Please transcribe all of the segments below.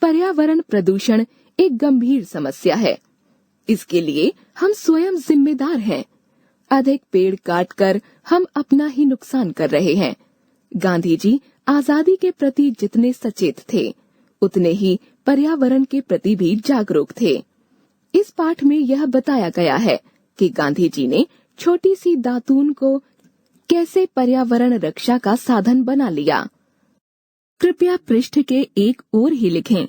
पर्यावरण प्रदूषण एक गंभीर समस्या है। इसके लिए हम स्वयं जिम्मेदार हैं। अधिक पेड़ काटकर हम अपना ही नुकसान कर रहे हैं। गांधी जी आजादी के प्रति जितने सचेत थे, उतने ही पर्यावरण के प्रति भी जागरूक थे। इस पाठ में यह बताया गया है कि गांधी जी ने छोटी सी दातून को कैसे पर्यावरण रक्षा का साधन बना लिया। कृपया पृष्ठ के एक ओर ही लिखें।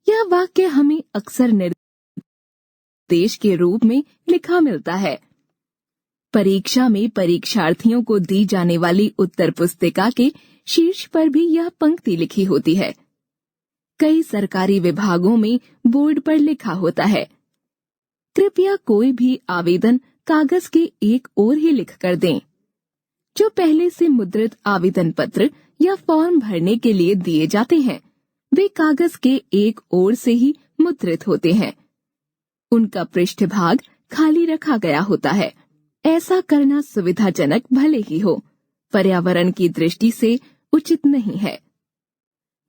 यह वाक्य हमें अक्सर निर्देश के रूप में लिखा मिलता है। परीक्षा में परीक्षार्थियों को दी जाने वाली उत्तर पुस्तिका के शीर्ष पर भी यह पंक्ति लिखी होती है। कई सरकारी विभागों में बोर्ड पर लिखा होता है, कृपया कोई भी आवेदन कागज के एक ओर ही लिख कर दें। जो पहले से मुद्रित आवेदन पत्र या फॉर्म भरने के लिए दिए जाते हैं, वे कागज के एक ओर से ही मुद्रित होते हैं। उनका पृष्ठभाग खाली रखा गया होता है। ऐसा करना सुविधाजनक भले ही हो, पर्यावरण की दृष्टि से उचित नहीं है।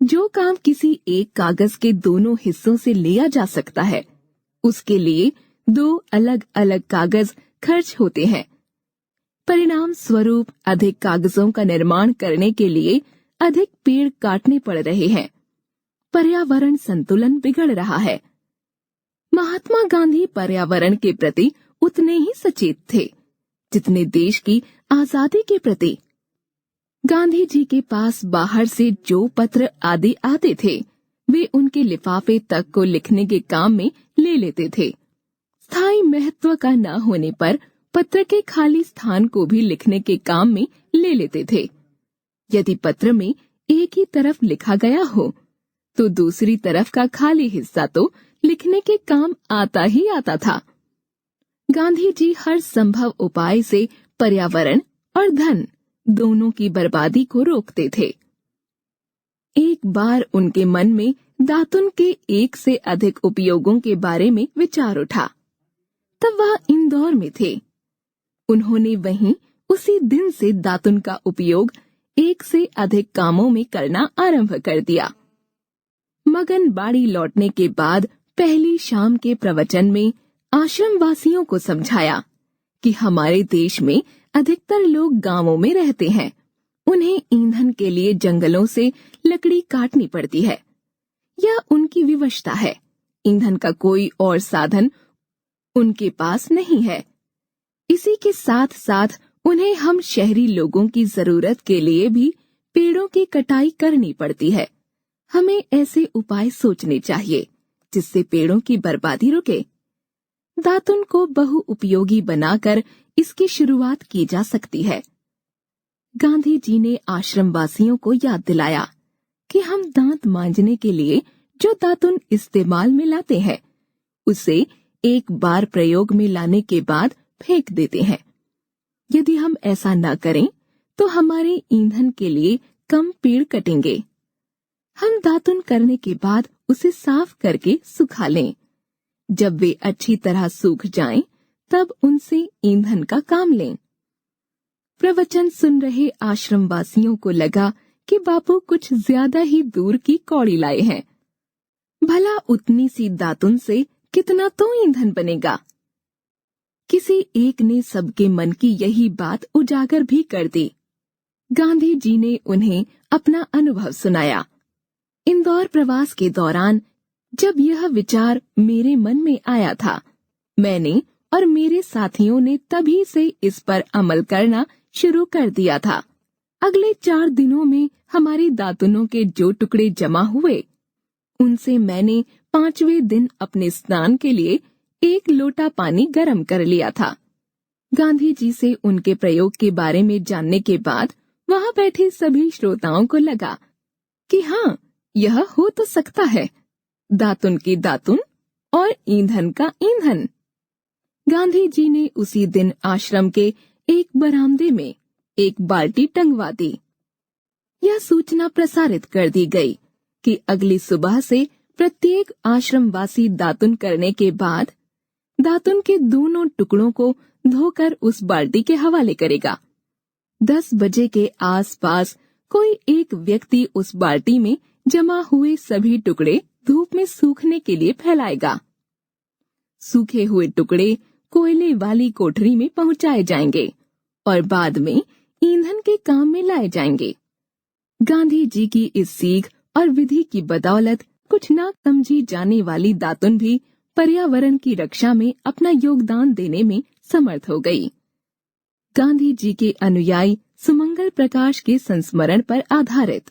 जो काम किसी एक कागज के दोनों हिस्सों से लिया जा सकता है, उसके लिए 2 अलग अलग कागज खर्च होते हैं। परिणाम स्वरूप अधिक कागजों का निर्माण करने के लिए अधिक पेड़ काटने पड़ रहे हैं। पर्यावरण संतुलन बिगड़ रहा है। महात्मा गांधी पर्यावरण के प्रति उतने ही सचेत थे जितने देश की आजादी के प्रति। गांधी जी के पास बाहर से जो पत्र आदि आते थे, वे उनके लिफाफे तक को लिखने के काम में ले लेते थे। स्थायी महत्व का न होने पर पत्र के खाली स्थान को भी लिखने के काम में ले लेते थे। यदि पत्र में एक ही तरफ लिखा गया हो, तो दूसरी तरफ का खाली हिस्सा तो लिखने के काम आता ही आता था। गांधी जी हर संभव उपाय से पर्यावरण और धन दोनों की बर्बादी को रोकते थे। एक बार उनके मन में दातुन के एक से अधिक उपयोगों के बारे में विचार उठा। तब वह इंदौर में थे। उन्होंने वहीं उसी दिन से दातुन का उपयोग एक से अधिक कामों में करना आरंभ कर दिया। मगन बाड़ी लौटने के बाद पहली शाम के प्रवचन में आश्रम वासियों को समझाया कि हमारे देश में अधिकतर लोग गांवों में रहते हैं। उन्हें ईंधन के लिए जंगलों से लकड़ी काटनी पड़ती है। यह उनकी विवशता है। ईंधन का कोई और साधन उनके पास नहीं है। इसी के साथ साथ उन्हें हम शहरी लोगों की जरूरत के लिए भी पेड़ों की कटाई करनी पड़ती है। हमें ऐसे उपाय सोचने चाहिए जिससे पेड़ों की बर्बादी रुके। दातुन को बहुउपयोगी बनाकर इसकी शुरुआत की जा सकती है। गांधी जी ने आश्रम वासियों को याद दिलाया कि हम दांत मांजने के लिए जो दातुन इस्तेमाल में लाते हैं, उसे एक बार प्रयोग में लाने के बाद फेंक देते हैं। यदि हम ऐसा न करें तो हमारे ईंधन के लिए कम पेड़ कटेंगे। हम दातुन करने के बाद उसे साफ करके सुखा लें। जब वे अच्छी तरह सूख जाएं, तब उनसे ईंधन का काम लें। प्रवचन सुन रहे आश्रम वासियों को लगा कि बापू कुछ ज्यादा ही दूर की कौड़ी लाए हैं। भला उतनी सी दातुन से कितना तो ईंधन बनेगा। किसी एक ने सबके मन की यही बात उजागर भी कर दी। गांधी जी ने उन्हें अपना अनुभव सुनाया। इंदौर प्रवास के दौरान जब यह विचार मेरे मन में आया था, मैंने और मेरे साथियों ने तभी से इस पर अमल करना शुरू कर दिया था। अगले 4 दिनों में हमारी दातुनों के जो टुकड़े जमा हुए, उनसे मैंने 5वें दिन अपने स्नान के लिए 1 लोटा पानी गर्म कर लिया था। गांधी जी से उनके प्रयोग के बारे में जानने के बाद वहां बैठे सभी श्रोताओं को लगा कि हाँ, यह हो तो सकता है। दातुन की दातुन और ईंधन का ईंधन। गांधी जी ने उसी दिन आश्रम के एक बरामदे में एक बाल्टी टंगवा दी। यह सूचना प्रसारित कर दी गई कि अगली सुबह से प्रत्येक आश्रमवासी दातुन करने के बाद दातुन के दोनों टुकड़ों को धोकर उस बाल्टी के हवाले करेगा। 10 बजे के आसपास कोई एक व्यक्ति उस बाल्टी में जमा हुए सभी टुकड़े धूप में सूखने के लिए फैलाएगा। सूखे हुए टुकड़े कोयले वाली कोठरी में पहुंचाए जाएंगे और बाद में ईंधन के काम में लाए जाएंगे। गांधी जी की इस सीख और विधि की बदौलत कुछ ना समझी जाने वाली दातुन भी पर्यावरण की रक्षा में अपना योगदान देने में समर्थ हो गई। गांधी जी के अनुयायी सुमंगल प्रकाश के संस्मरण पर आधारित